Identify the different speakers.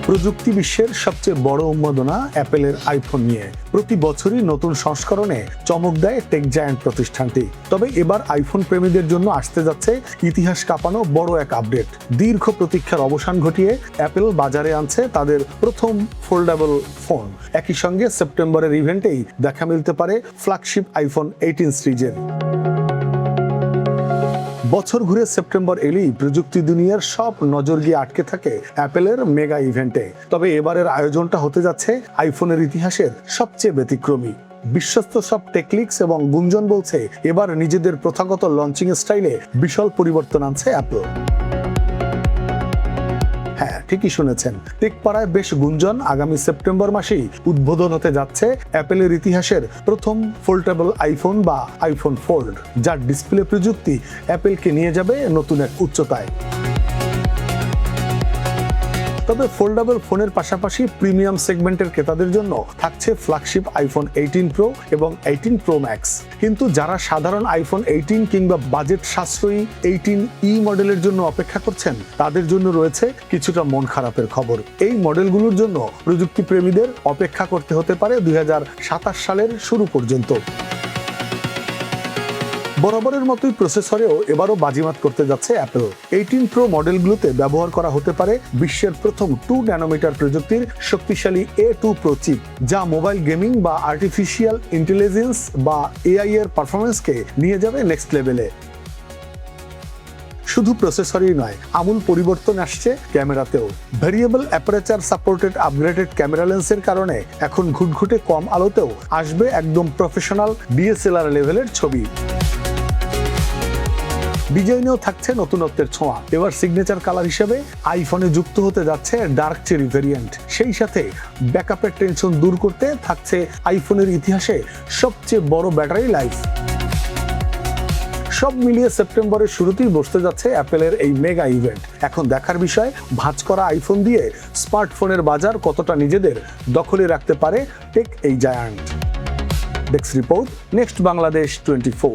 Speaker 1: প্রযুক্তি বিশ্বের সবচেয়ে বড় উন্মাদনা অ্যাপেলের আইফোন নিয়ে। প্রতি বছরই নতুন সংস্করণে চমক দেয় টেক জায়ান্ট প্রতিষ্ঠানটি। তবে এবার আইফোন প্রেমীদের জন্য আসতে যাচ্ছে ইতিহাস কাঁপানো বড় এক আপডেট। দীর্ঘ প্রতীক্ষার অবসান ঘটিয়ে অ্যাপেল বাজারে আনছে তাদের প্রথম ফোল্ডেবল ফোন। একই সঙ্গে সেপ্টেম্বরের ইভেন্টেই দেখা মিলতে পারে ফ্ল্যাগশিপ আইফোন 18 সিরিজের। বছর ঘুরে সেপ্টেম্বর এলেই প্রযুক্তি দুনিয়ার সব নজর গিয়ে আটকে থাকে অ্যাপেলের মেগা ইভেন্টে। তবে এবারের আয়োজনটা হতে যাচ্ছে আইফোনের ইতিহাসের সবচেয়ে ব্যতিক্রমী। বিশ্বস্ত সব টেকলিক্স এবং গুঞ্জন বলছে এবার নিজেদের প্রথাগত লঞ্চিং স্টাইলে বিশাল পরিবর্তন আনছে অ্যাপল। হ্যাঁ, ঠিকই শুনেছেন, টেকপাড়ায় বেশ গুঞ্জন আগামী সেপ্টেম্বর মাসেই উদ্বোধন হতে যাচ্ছে অ্যাপেলের ইতিহাসের প্রথম ফোল্ডেবল আইফোন বা আইফোন ফোল্ড, যার ডিসপ্লে প্রযুক্তি অ্যাপেলকে নিয়ে যাবে নতুন এক উচ্চতায়। তবে ফোল্ডেবল ফোনের পাশাপাশি প্রিমিয়াম সেগমেন্টের ক্রেতাদের জন্য থাকছে ফ্ল্যাগশিপ আইফোন 18 প্রো এবং 18 প্রো ম্যাক্স। কিন্তু যারা সাধারণ আইফোন 18 কিংবা বাজেট সাশ্রয়ী 18E মডেলের জন্য অপেক্ষা করছেন, তাদের জন্য রয়েছে কিছুটা মন খারাপের খবর। এই মডেলগুলোর জন্য প্রযুক্তি প্রেমীদের অপেক্ষা করতে হতে পারে 2027 সালের শুরু পর্যন্ত। বরাবরের মতোই প্রসেসরেও এবারও বাজিমাত করতে যাচ্ছে অ্যাপল। 18 প্রো মডেলগুলোতে ব্যবহার করা হতে পারে বিশ্বের প্রথম 2 ন্যানোমিটার প্রযুক্তির শক্তিশালী A2 প্রো চিপ, যা মোবাইল গেমিং বা আর্টিফিশিয়াল ইন্টেলিজেন্স বা AI এর পারফরমেন্সকে নিয়ে যাবে নেক্সট লেভেলে। শুধু প্রসেসরই নয়, আমূল পরিবর্তন আসছে ক্যামেরাতেও। Variable aperture supported upgraded camera লেন্সের কারণে এখন ঘুটঘুটে কম আলোতেও আসবে একদম প্রফেশনাল DSLR লেভেলের ছবি। ডিজাইনেও থাকছে নতুনত্বের ছোঁয়া। এবার সিগনেচার কালার হিসেবে আইফোনে যুক্ত হতে যাচ্ছে ডার্ক চেরি ভেরিয়েন্ট। সেই সাথে ব্যাকআপের টেনশন দূর করতে থাকছে আইফোনের ইতিহাসে সবচেয়ে বড় ব্যাটারি লাইফ। সব মিলিয়ে সেপ্টেম্বরের শুরুতেই বসতে যাচ্ছে অ্যাপেলের এই মেগা ইভেন্ট। এখন দেখার বিষয়, ভাঁজ করা আইফোন দিয়ে স্মার্টফোনের বাজার কতটা নিজেদের দখলে রাখতে পারে টেক এই giant. Desk report, next Bangladesh 24।